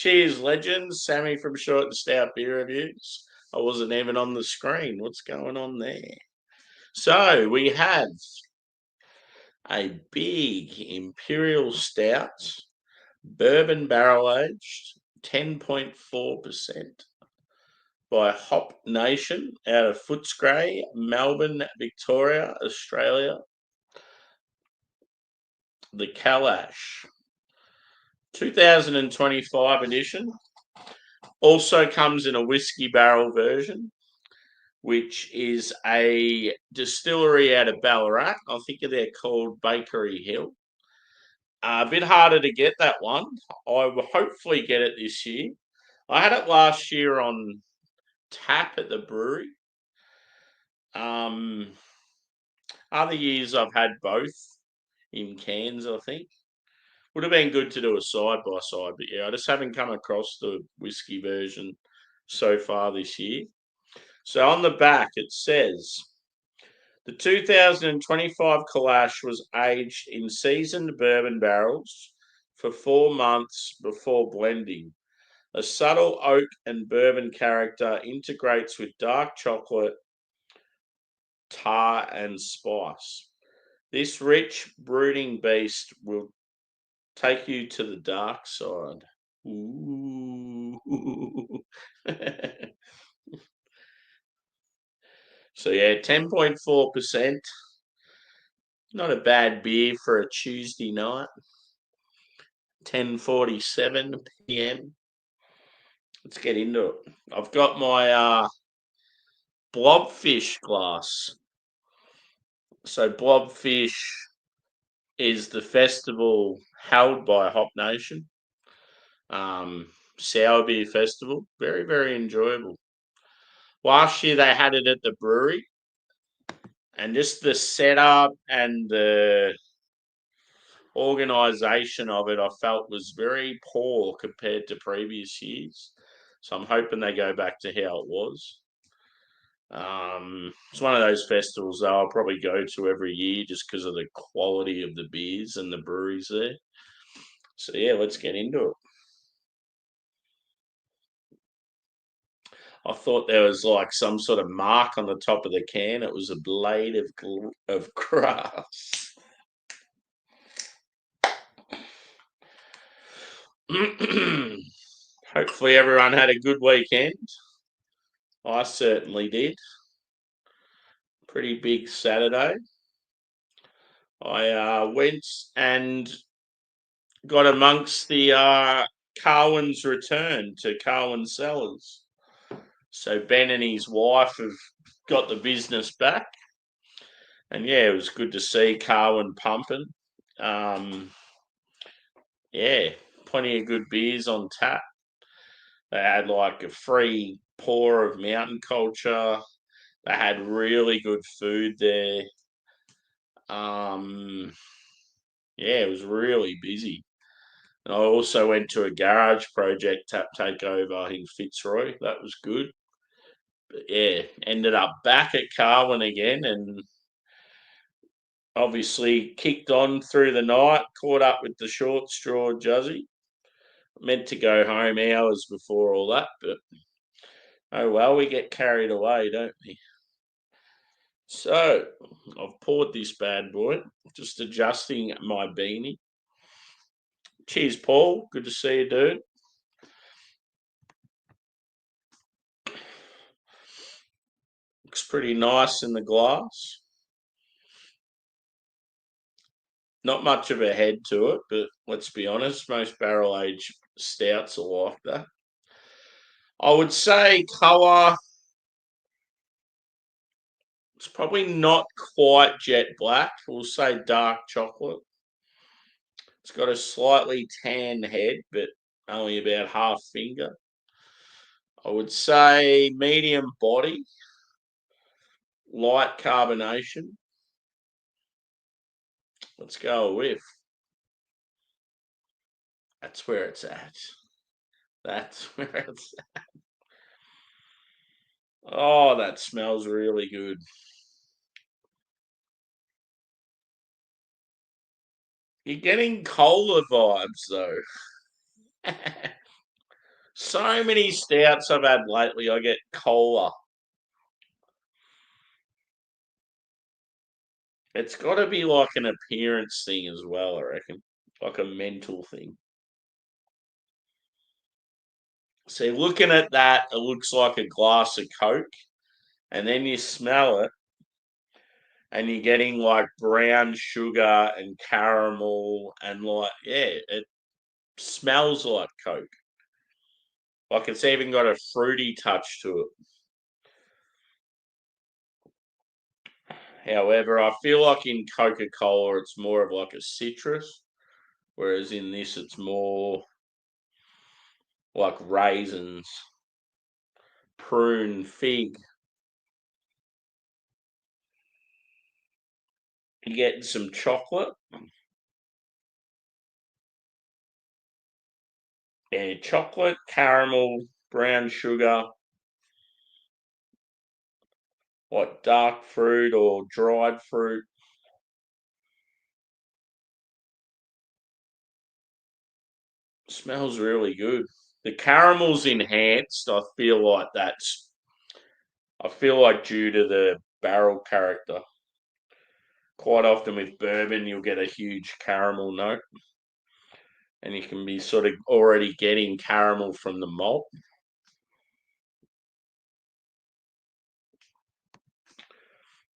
Cheers, legends. Sammy from Short and Stout Beer Reviews. I wasn't even on the screen. What's going on there? So we have a big Imperial Stout, bourbon barrel aged, 10.4% by Hop Nation out of Footscray, Melbourne, Victoria, Australia. The KALASH 2025 edition. Also comes in a whiskey barrel version, which is a distillery out of Ballarat. I think they're called Bakery Hill. A bit harder to get that one. I will hopefully get it this year. I had it last year on tap at the brewery. Other years I've had both in cans, I think. Would have been good to do a side by side, but yeah, I just haven't come across the whiskey version so far this year. So on the back it says the 2025 Kalash was aged in seasoned bourbon barrels for 4 months before blending. A subtle oak and bourbon character integrates with dark chocolate, tar, and spice. This rich, brooding beast will take you to the dark side. Ooh. So yeah, 10.4%. Not a bad beer for a Tuesday night. 10:47 p.m. Let's get into it. I've got my blobfish glass. So blobfish is the festival held by Hop Nation. Sour beer festival. Very, very enjoyable. Last year they had it at the brewery, and just the setup and the organisation of it, I felt was very poor compared to previous years. So I'm hoping they go back to how it was. It's one of those festivals that I'll probably go to every year just because of the quality of the beers and the breweries there. So yeah, let's get into it. I thought there was like some sort of mark on the top of the can. It was a blade of grass. Hopefully everyone had a good weekend. I certainly did. Pretty big Saturday. I went and got amongst the Carwin's return to Carwin Cellars. So Ben and his wife have got the business back. And yeah, it was good to see Carwin pumping. Yeah, plenty of good beers on tap. They had like a free pour of mountain culture. They had really good food there. Yeah, it was really busy. And I also went to a garage project tap takeover in Fitzroy. That was good. But yeah, ended up back at Carwin again and obviously kicked on through the night, caught up with the short straw Juzzy. Meant to go home hours before all that, but oh well, we get carried away, don't we? So I've poured this bad boy, just adjusting my beanie. Cheers, Paul. Good to see you, dude. Looks pretty nice in the glass. Not much of a head to it, but let's be honest, most barrel aged stouts are like that. I would say colour, it's probably not quite jet black. We'll say dark chocolate. It's got a slightly tan head, but only about half finger. I would say medium body, light carbonation. Let's go with. That's where it's at. That's where it's at. Oh, that smells really good. You're getting cola vibes though. So many stouts I've had lately, I get cola. It's got to be like an appearance thing as well, I reckon. Like a mental thing. See, looking at that, it looks like a glass of Coke, and then you smell it, and you're getting like brown sugar and caramel, and like, yeah, it smells like Coke. Like it's even got a fruity touch to it. However, I feel like in Coca Cola, it's more of like a citrus, whereas in this, it's more like raisins, prune, fig. You're getting some chocolate. Yeah, chocolate, caramel, brown sugar, like dark fruit or dried fruit. Smells really good. The caramel's enhanced. I feel like due to the barrel character. Quite often with bourbon, you'll get a huge caramel note, and you can be sort of already getting caramel from the malt.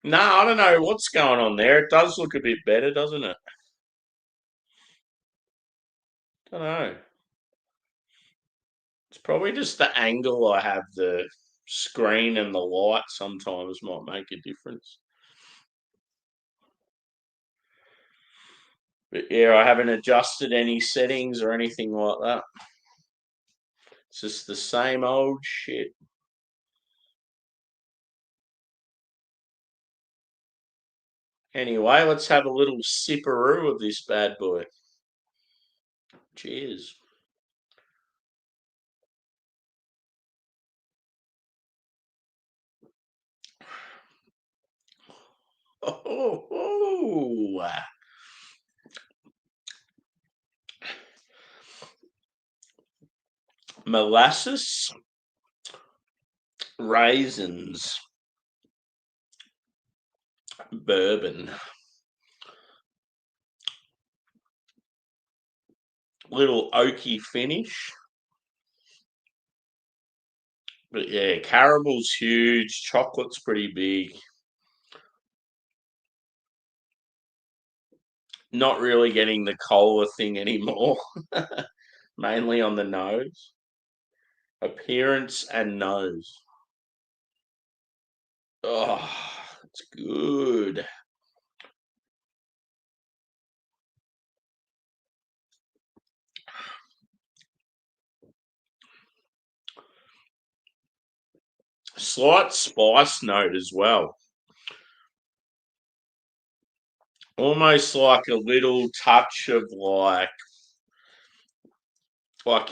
No, I don't know what's going on there. It does look a bit better, doesn't it? Don't know. It's probably just the angle I have the screen and the light sometimes might make a difference. But yeah, I haven't adjusted any settings or anything like that. It's just the same old shit. Anyway, let's have a little sipperoo of this bad boy. Cheers. Oh. Molasses, raisins, bourbon. Little oaky finish. But yeah, caramel's huge, chocolate's pretty big. Not really getting the cola thing anymore. Mainly on the nose. Appearance and nose. Oh, it's good. Slight spice note as well. Almost like a little touch of like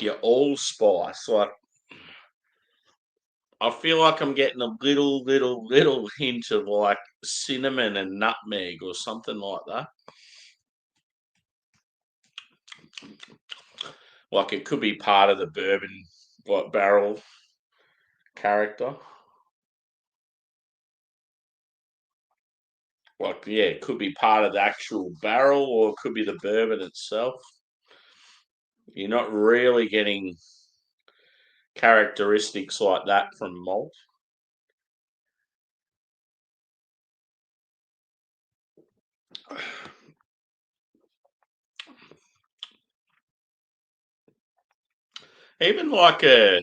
your allspice. Like I feel like I'm getting a little hint of like cinnamon and nutmeg or something like that. Like it could be part of the bourbon like barrel character. Like yeah, it could be part of the actual barrel or it could be the bourbon itself. You're not really getting characteristics like that from malt. Even like a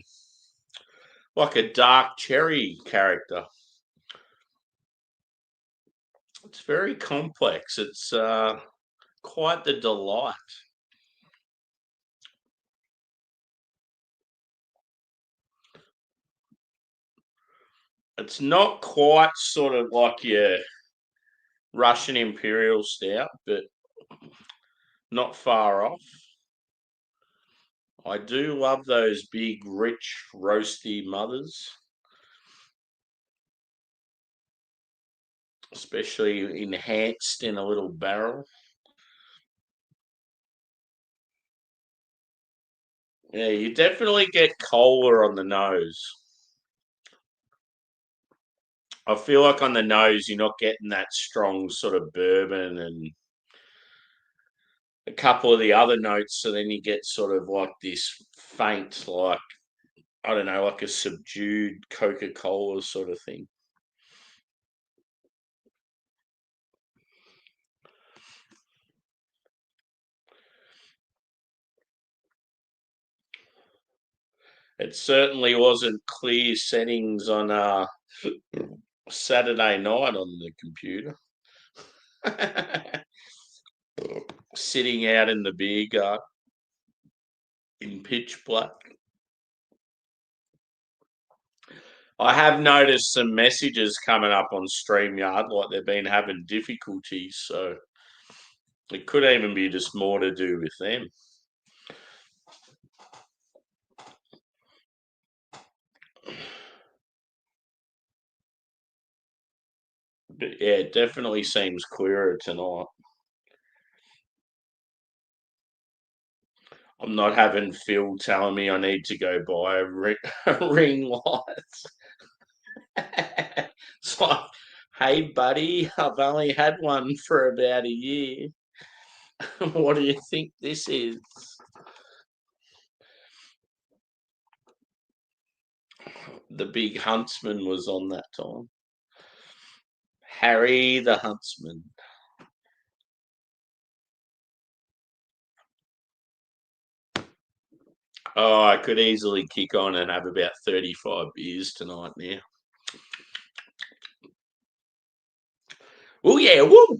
dark cherry character. It's very complex. It's quite the delight. It's not quite sort of like your Russian Imperial stout, but not far off. I do love those big, rich, roasty mothers, especially enhanced in a little barrel. Yeah, you definitely get cola on the nose. I feel like on the nose, you're not getting that strong sort of bourbon and a couple of the other notes. So then you get sort of like this faint, like, I don't know, like a subdued Coca Cola sort of thing. It certainly wasn't clear settings on Saturday night on the computer. Sitting out in the beer garden in pitch black. I have noticed some messages coming up on StreamYard like they've been having difficulties, so it could even be just more to do with them. But yeah, it definitely seems clearer tonight. I'm not having Phil telling me I need to go buy a ring light. It's like, hey, buddy, I've only had one for about a year. What do you think this is? The big huntsman was on that time. Harry the Huntsman. Oh, I could easily kick on and have about 35 beers tonight now. Oh, yeah, woo!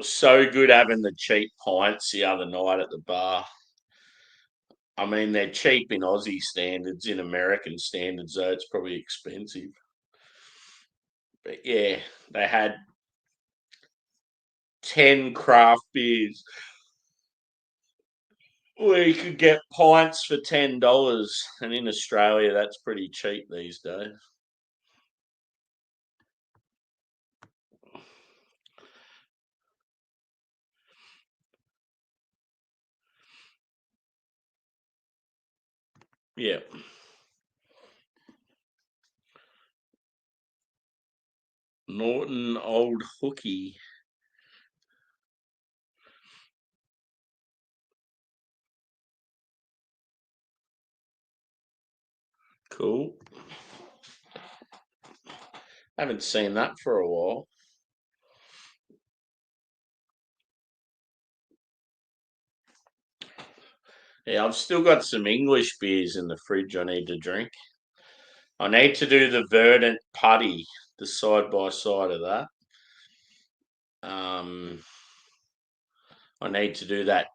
So good having the cheap pints the other night at the bar. I mean, they're cheap in Aussie standards. In American standards, though, it's probably expensive. But yeah, they had 10 craft beers where you could get pints for $10. And in Australia, that's pretty cheap these days. Yeah. Norton Old Hooky. Cool. Haven't seen that for a while. Yeah, I've still got some English beers in the fridge I need to drink. I need to do the Verdant Putty, the side by side of that. Um, I need to do that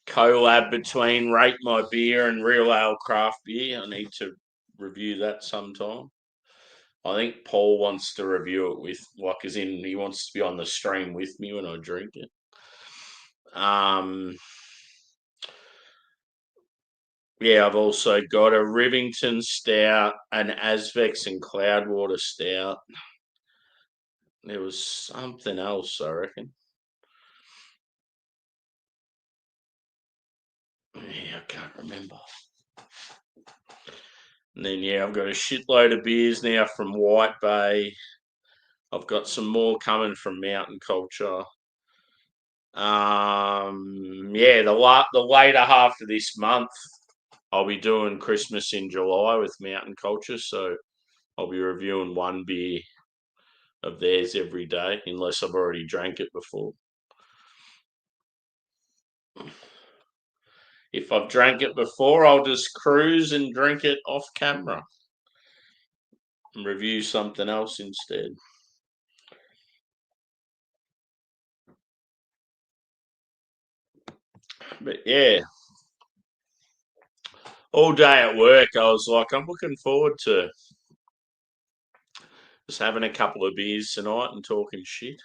collab between Rate My Beer and Real Ale Craft Beer. I need to review that sometime. I think Paul wants to review it with, like, as in he wants to be on the stream with me when I drink it. Yeah, I've also got a Rivington Stout, an Asvex and Cloudwater Stout. There was something else, I reckon. Yeah, I can't remember. And then, yeah, I've got a shitload of beers now from White Bay. I've got some more coming from Mountain Culture. Yeah, the later half of this month, I'll be doing Christmas in July with Mountain Culture, so I'll be reviewing one beer of theirs every day, unless I've already drank it before. If I've drank it before, I'll just cruise and drink it off camera and review something else instead. But yeah, all day at work, I was like, I'm looking forward to just having a couple of beers tonight and talking shit.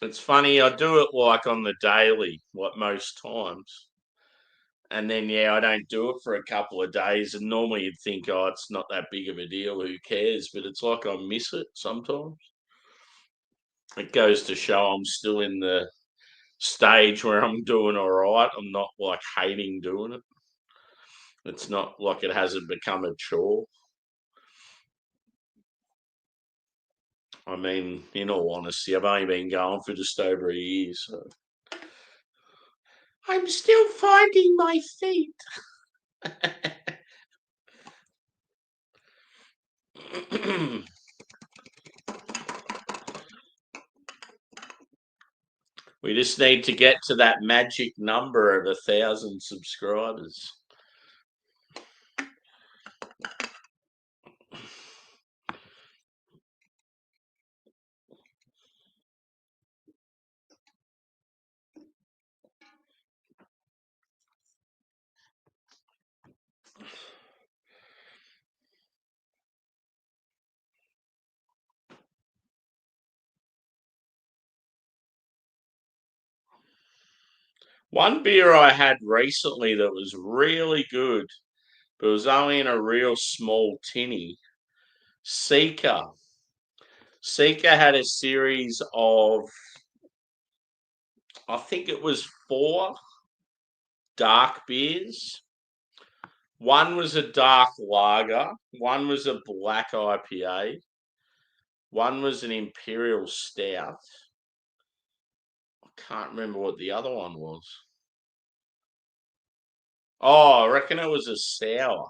It's funny, I do it like on the daily, like most times. And then, yeah, I don't do it for a couple of days. And normally you'd think, oh, it's not that big of a deal. Who cares? But it's like I miss it sometimes. it goes to show I'm still in the stage where I'm doing all right. I'm not like hating doing it. It's not like it hasn't become a chore. I mean, in all honesty, I've only been going for just over a year, so I'm still finding my feet. We just need to get to that magic number of 1,000 subscribers. One beer I had recently that was really good, but it was only in a real small tinny. Seeker. Seeker had a series of, I think it was 4 dark beers. One was a dark lager, one was a black IPA, one was an Imperial Stout. I can't remember what the other one was. Oh, I reckon it was a sour.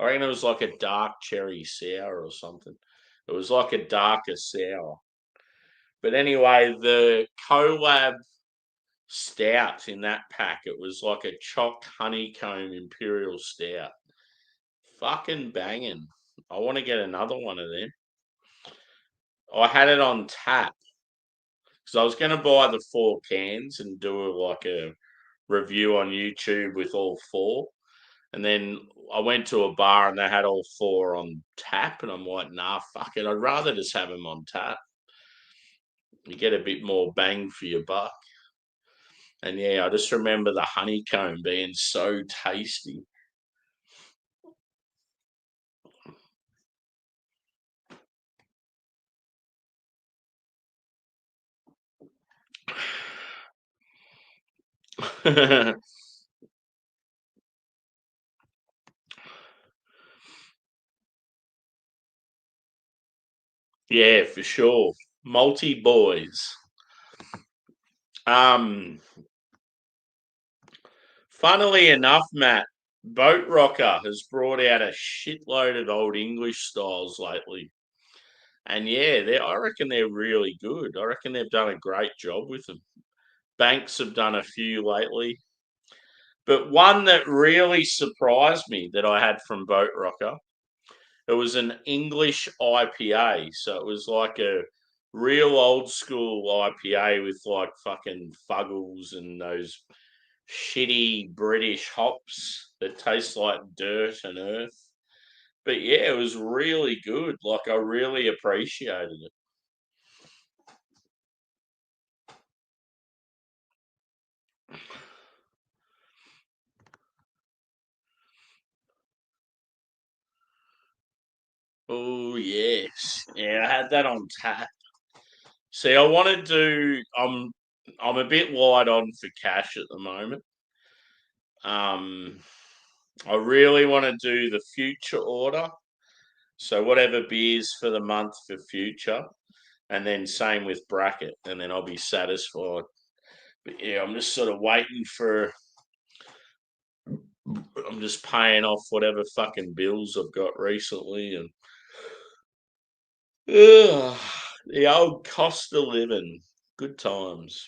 I reckon it was like a dark cherry sour or something. It was like a darker sour. But anyway, the collab stout in that pack, it was like a choc honeycomb Imperial Stout. Fucking banging. I want to get another one of them. I had it on tap because I was going to buy the 4 cans and do like a review on YouTube with all 4. And then I went to a bar and they had all 4 on tap, and I'm like, nah, fuck it. I'd rather just have them on tap. You get a bit more bang for your buck. And yeah, I just remember the honeycomb being so tasty. Yeah, for sure. Multi boys. Um, Funnily enough, Matt, Boat Rocker has brought out a shitload of old English styles lately. And yeah, I reckon they're really good. I reckon they've done a great job with them. Banks have done a few lately. But one that really surprised me that I had from Boat Rocker, it was an English IPA. So it was like a real old school IPA with like fucking fuggles and those shitty British hops that taste like dirt and earth. But yeah, it was really good. Like I really appreciated it. Oh yes, yeah, I had that on tap. See, I want to do. I'm a bit light on for cash at the moment. Um, I really want to do the future order. So whatever beers for the month for future, and then same with bracket, and then I'll be satisfied. But yeah, I'm just sort of waiting for. I'm just paying off whatever fucking bills I've got recently, and ugh, the old cost of living. Good times.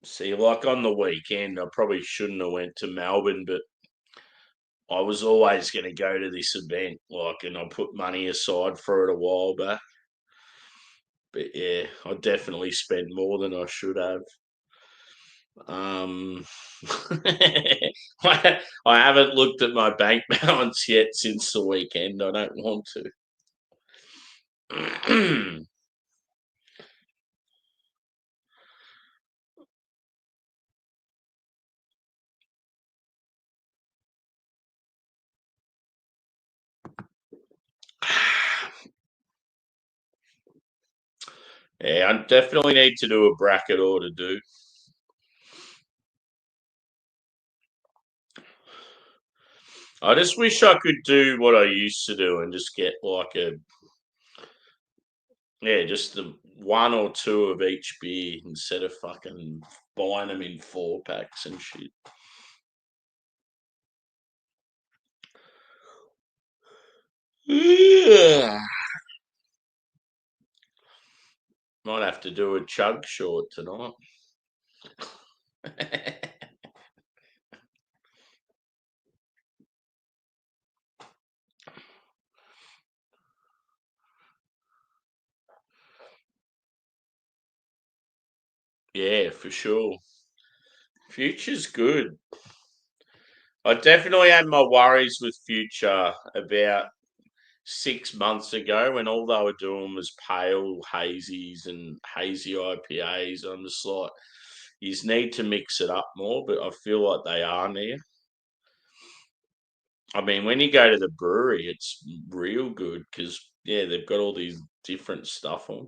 See, like on the weekend, I probably shouldn't have went to Melbourne, but I was always going to go to this event, like, and I put money aside for it a while back. But yeah, I definitely spent more than I should have. Um, I haven't looked at my bank balance yet since the weekend. I don't want to. Yeah, I definitely need to do a bracket order, do. I just wish I could do what I used to do and just get just the one or two of each beer instead of fucking buying them in 4-packs and shit. Yeah. Might have to do a chug short tonight. Yeah, for sure. Future's good. I definitely had my worries with Future about 6 months ago when all they were doing was pale hazies and hazy IPAs. I'm just like, you need to mix it up more, but I feel like they are now. I mean, when you go to the brewery, it's real good because, yeah, they've got all these different stuff on.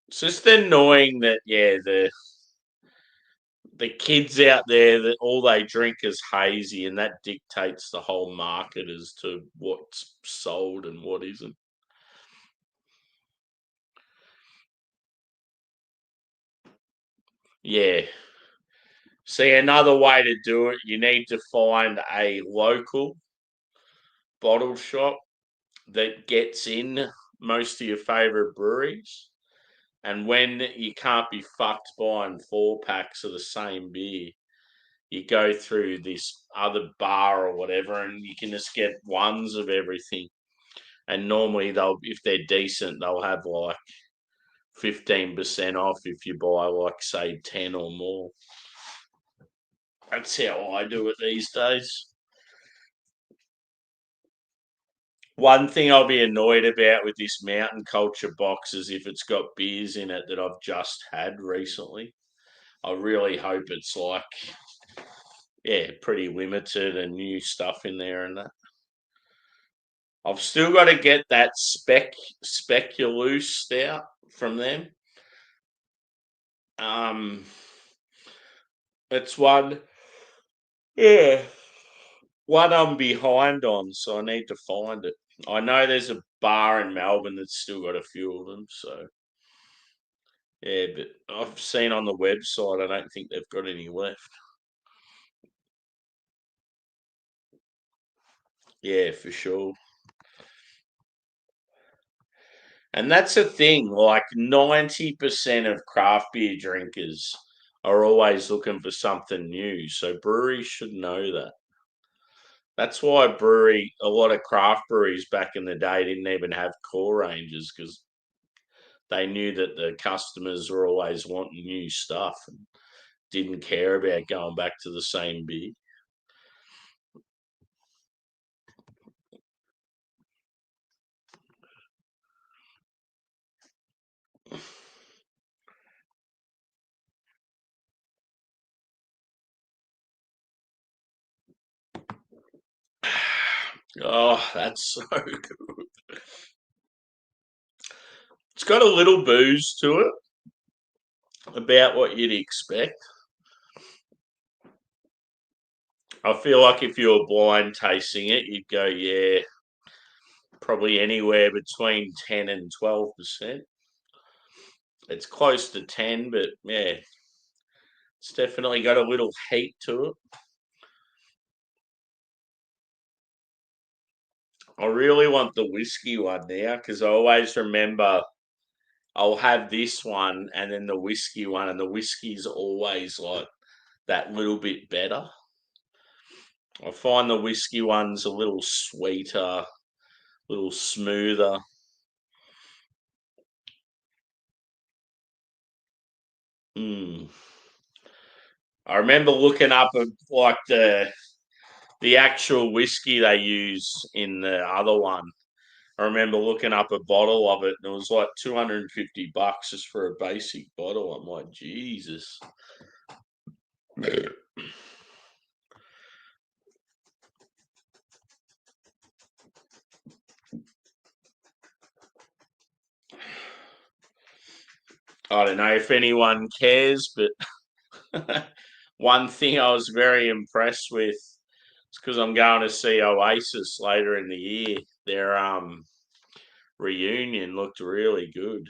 It's just annoying that, yeah, the kids out there that all they drink is hazy, and that dictates the whole market as to what's sold and what isn't. Yeah. See, another way to do it, you need to find a local bottle shop that gets in most of your favourite breweries. And when you can't be fucked buying 4-packs of the same beer, you go through this other bar or whatever, and you can just get ones of everything. And normally if they're decent, they'll have like 15% off if you buy like say 10 or more. That's how I do it these days. One thing I'll be annoyed about with this mountain culture box is if it's got beers in it that I've just had recently. I really hope it's like, yeah, pretty limited and new stuff in there and that. I've still got to get that speculous stout from them. It's one, yeah, one I'm behind on, so I need to find it. I know there's a bar in Melbourne that's still got a few of them, so yeah, but I've seen on the website, I don't think they've got any left. Yeah, for sure. And that's the thing, like 90% of craft beer drinkers are always looking for something new. So breweries should know that. That's why a lot of craft breweries back in the day didn't even have core ranges because they knew that the customers were always wanting new stuff and didn't care about going back to the same beer. Oh, that's so good. It's got a little booze to it, about what you'd expect. I feel like if you were blind tasting it, you'd go, yeah, probably anywhere between 10 and 12%. It's close to 10, but yeah, it's definitely got a little heat to it. I really want the whiskey one now because I always remember I'll have this one and then the whiskey one, and the whiskey's always like that little bit better. I find the whiskey one's a little sweeter, a little smoother. Mm. I remember looking up like the actual whiskey they use in the other one. I remember looking up a bottle of it, and it was like $250 just for a basic bottle. I'm like, Jesus. I don't know if anyone cares, but one thing I was very impressed with is because I'm going to see Oasis later in the year. Their reunion looked really good.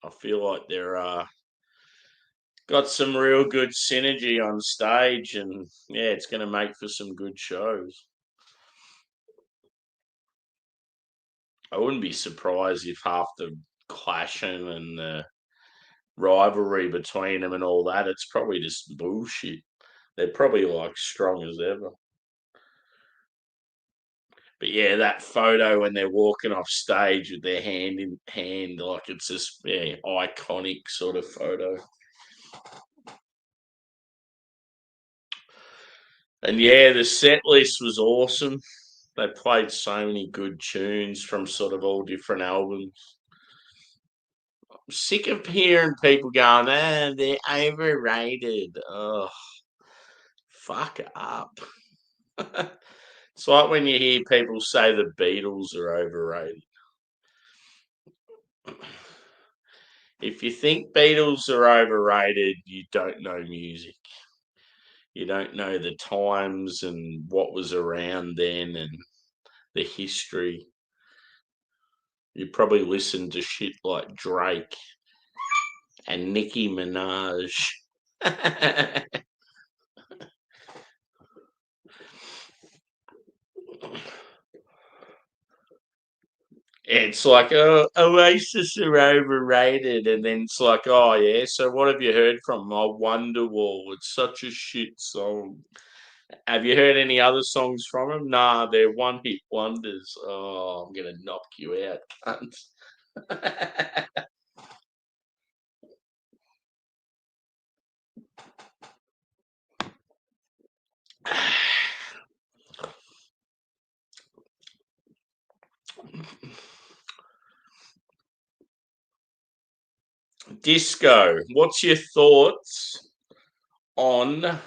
I feel like they're got some real good synergy on stage, and yeah, it's going to make for some good shows. I wouldn't be surprised if half the clashing and the rivalry between them and all that, it's probably just bullshit. They're probably like strong as ever. But yeah, that photo when they're walking off stage with their hand in hand, like it's just iconic sort of photo. And yeah, the set list was awesome. They played so many good tunes from sort of all different albums. I'm sick of hearing people going, they're overrated. Oh, fuck up. It's like when you hear people say the Beatles are overrated. If you think Beatles are overrated, you don't know music. You don't know the times and what was around then and the history. You probably listen to shit like Drake and Nicki Minaj. It's like, oh, Oasis are overrated. And then it's like, oh, yeah, so what have you heard from 'em? Oh, Wonderwall. It's such a shit song. Have you heard any other songs from them? Nah, they're one hit wonders. Oh, I'm going to knock you out, cunt. Disco, what's your thoughts on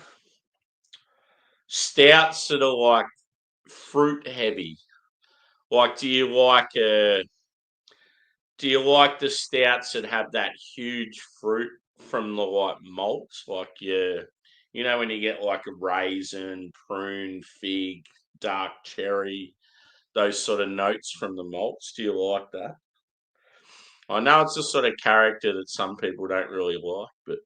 stouts that are like fruit heavy? Like, do you like the stouts that have that huge fruit from the like malts? Like you know when you get like a raisin, prune, fig, dark cherry, those sort of notes from the malts. Do you like that? I know it's a sort of character that some people don't really like, but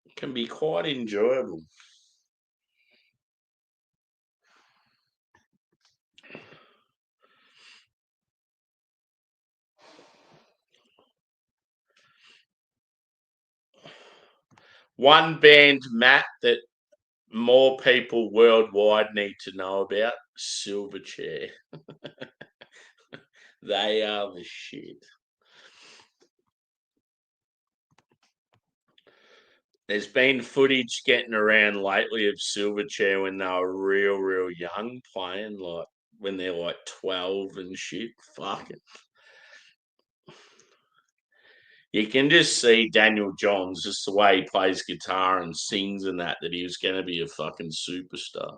it can be quite enjoyable. One band, Matt, that more people worldwide need to know about, Silverchair. They are the shit. There's been footage getting around lately of Silverchair when they were real young playing, like when they're like 12 and shit. Fuck it. You can just see Daniel Johns, just the way he plays guitar and sings and that he was going to be a fucking superstar.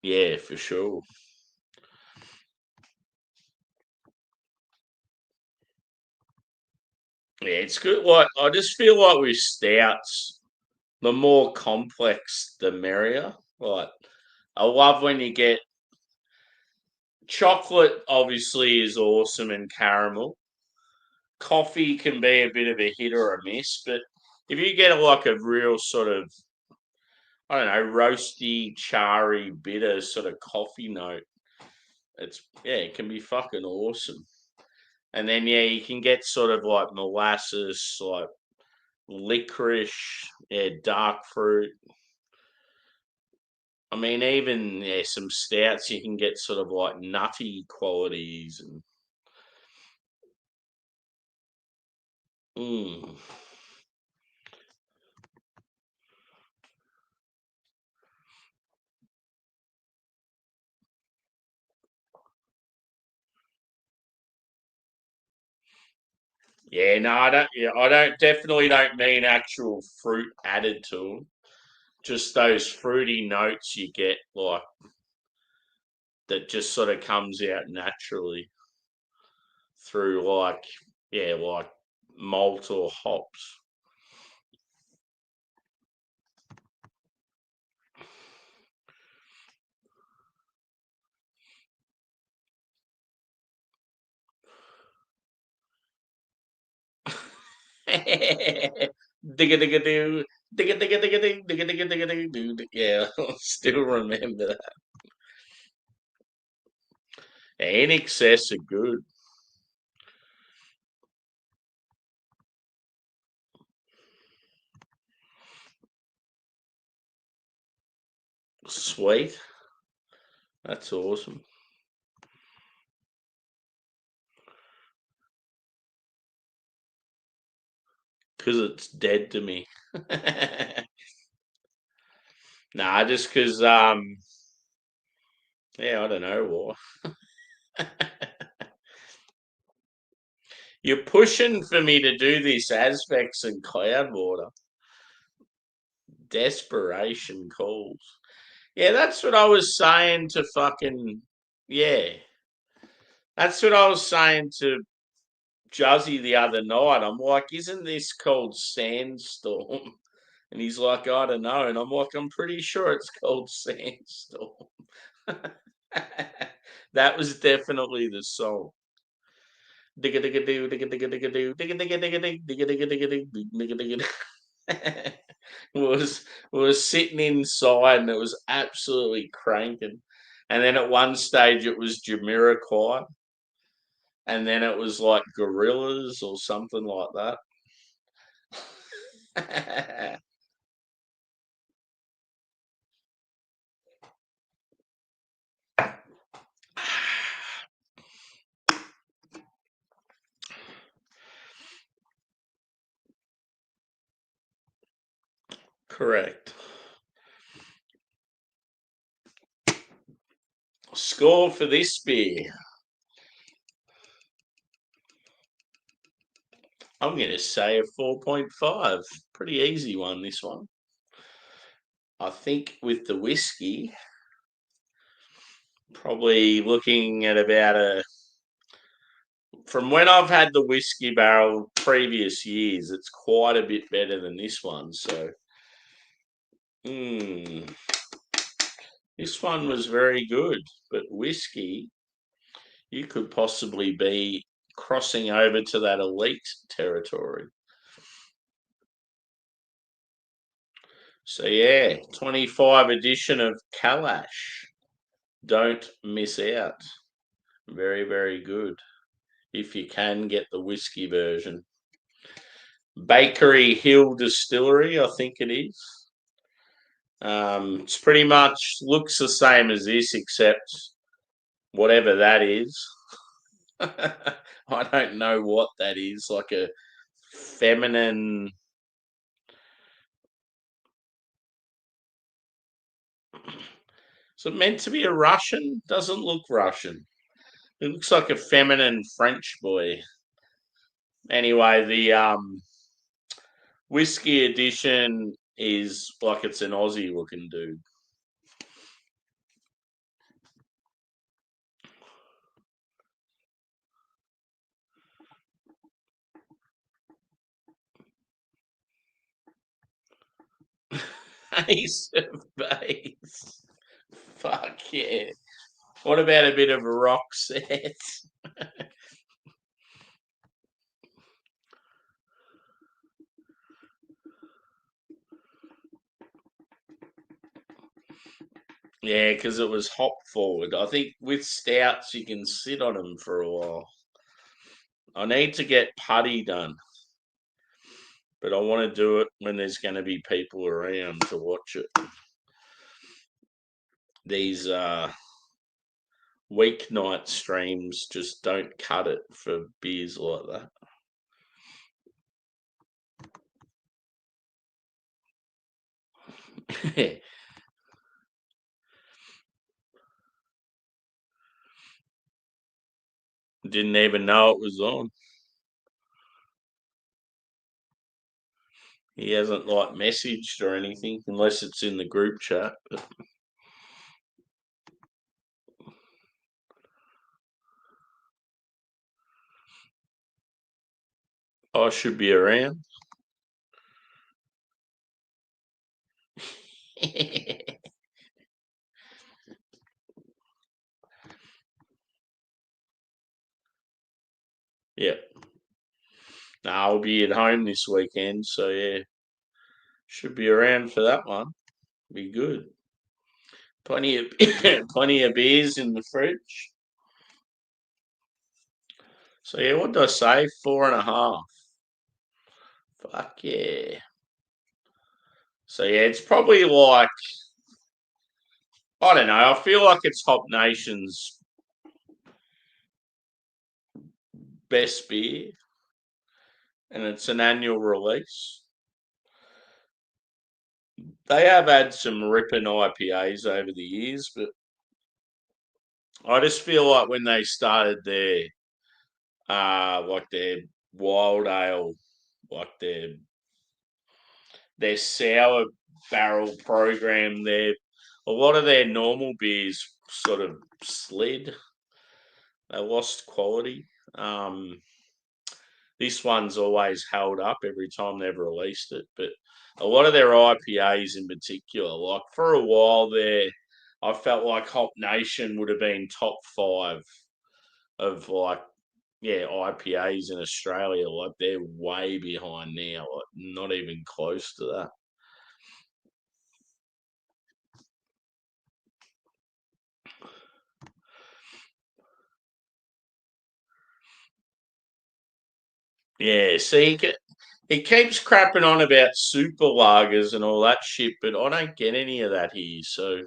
Yeah, for sure. Yeah, it's good. Like, I just feel like with stouts, the more complex, the merrier. Like, I love when you get chocolate, obviously, is awesome, and caramel. Coffee can be a bit of a hit or a miss, but if you get like a real sort of, I don't know, roasty, charry, bitter sort of coffee note, it can be fucking awesome. And then yeah, you can get sort of like molasses, like licorice, yeah, dark fruit. I mean, even some stouts you can get sort of like nutty qualities and mm. Yeah, no, I don't. Yeah, I don't. Definitely don't mean actual fruit added to them. Just those fruity notes you get, like that just sort of comes out naturally through like malt or hops. Digga digga doo, digga digga digga ding, digga digga digga ding doo. Yeah, I still remember that. In excess are good. Sweet. That's awesome. Because it's dead to me. Nah, just because yeah, I don't know why. You're pushing for me to do this Aspects and Cloudwater. Desperation calls. Yeah, that's what I was saying to fucking yeah. That's what I was saying to Juzzy the other night. I'm like, isn't this called Sandstorm? And he's like, I don't know. And I'm like, I'm pretty sure it's called Sandstorm. That was definitely the song. Was sitting inside and it was absolutely cranking. And then at one stage it was Jamiroquai, and then it was like Gorillas or something like that. Correct. Score for this beer. I'm going to say a 4.5. Pretty easy one, this one. I think with the whiskey, probably looking at about from when I've had the whiskey barrel previous years, it's quite a bit better than this one. So, this one was very good. But whiskey, you could possibly be crossing over to that elite territory. So yeah, 25 edition of Kalash. Don't miss out. Very, very good. If you can get the whiskey version. Bakery Hill Distillery, I think it is. It's pretty much looks the same as this, except whatever that is. I don't know what that is. Like a feminine. Is it meant to be a Russian? Doesn't look Russian. It looks like a feminine French boy. Anyway, the whiskey edition is like it's an Aussie looking dude. Ace of base. Fuck yeah. What about a bit of a rock set? Yeah, because it was hop forward. I think with stouts you can sit on them for a while. I need to get putty done, but I want to do it when there's going to be people around to watch it. These weeknight streams just don't cut it for beers like that. Didn't even know it was on. He hasn't like messaged or anything unless it's in the group chat. But I should be around. Yeah. No, I'll be at home this weekend, so yeah, should be around for that one. Be good. Plenty of plenty of beers in the fridge. So yeah, what did I say? 4.5. Fuck yeah. So yeah, it's probably like, I don't know. I feel like it's Hop Nation's best beer, and it's an annual release. They have had some ripping IPAs over the years, but I just feel like when they started their wild ale, like their sour barrel program, a lot of their normal beers sort of slid. They lost quality. This one's always held up every time they've released it, but a lot of their IPAs in particular, like for a while there, I felt like Hop Nation would have been top five of like, yeah, IPAs in Australia. Like they're way behind now, like not even close to that. Yeah, see, he keeps crapping on about super lagers and all that shit, but I don't get any of that here. So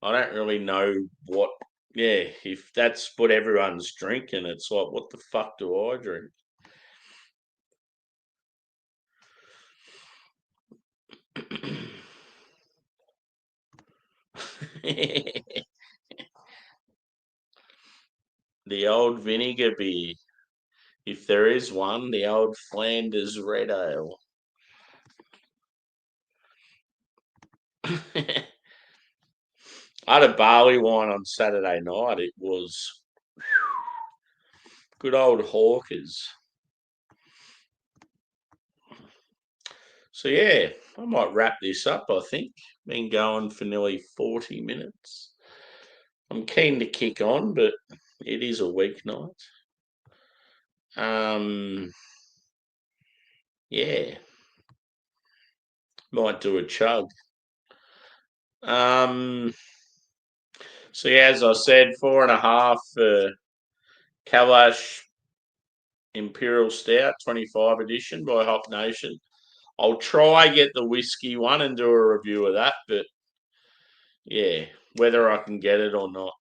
I don't really know what. Yeah, if that's what everyone's drinking, it's like, what the fuck do I drink? The old vinegar beer, if there is one, the old Flanders red ale. I had a barley wine on Saturday night. It was good old Hawkers. So yeah, I might wrap this up. I think been going for nearly 40 minutes. I'm keen to kick on, but it is a weeknight. Yeah, might do a chug. Um, so yeah, as I said, 4.5 for Kalash Imperial Stout 25 edition by Hop Nation. I'll try get the whiskey one and do a review of that, but yeah, whether I can get it or not.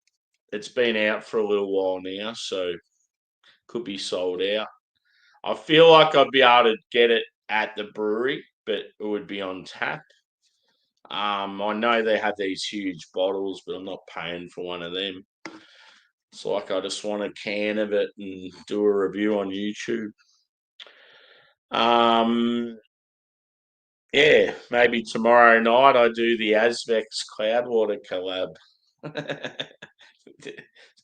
It's been out for a little while now, so could be sold out. I feel like I'd be able to get it at the brewery, but it would be on tap. I know they have these huge bottles, but I'm not paying for one of them. It's like I just want a can of it and do a review on YouTube. Um, yeah, maybe tomorrow night I do the Azvex Cloudwater collab.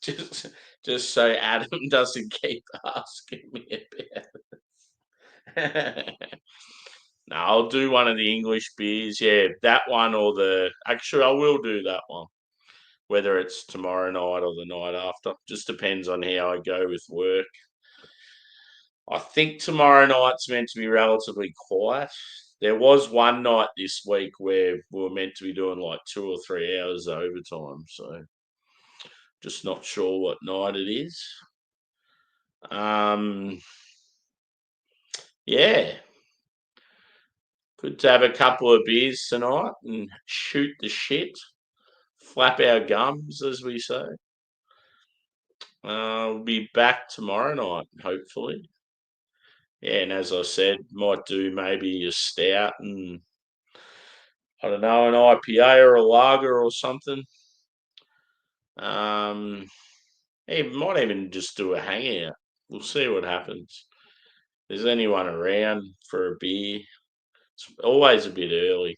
just, just so Adam doesn't keep asking me about it. No, I'll do one of the English beers. Yeah, that one or actually, I will do that one. Whether it's tomorrow night or the night after, just depends on how I go with work. I think tomorrow night's meant to be relatively quiet. There was one night this week where we were meant to be doing like 2 or 3 hours overtime, so just not sure what night it is. Um, yeah, good to have a couple of beers tonight and shoot the shit, flap our gums, as we say. We'll be back tomorrow night, hopefully. Yeah, and as I said, might do maybe a stout and I don't know, an IPA or a lager or something. Um, He might even just do a hangout. We'll see what happens. If there's anyone around for a beer, it's always a bit early.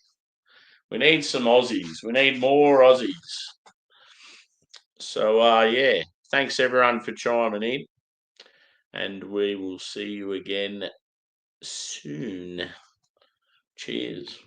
We need some Aussies. We need more Aussies. So yeah, thanks everyone for chiming in. and we will see you again soon. Cheers.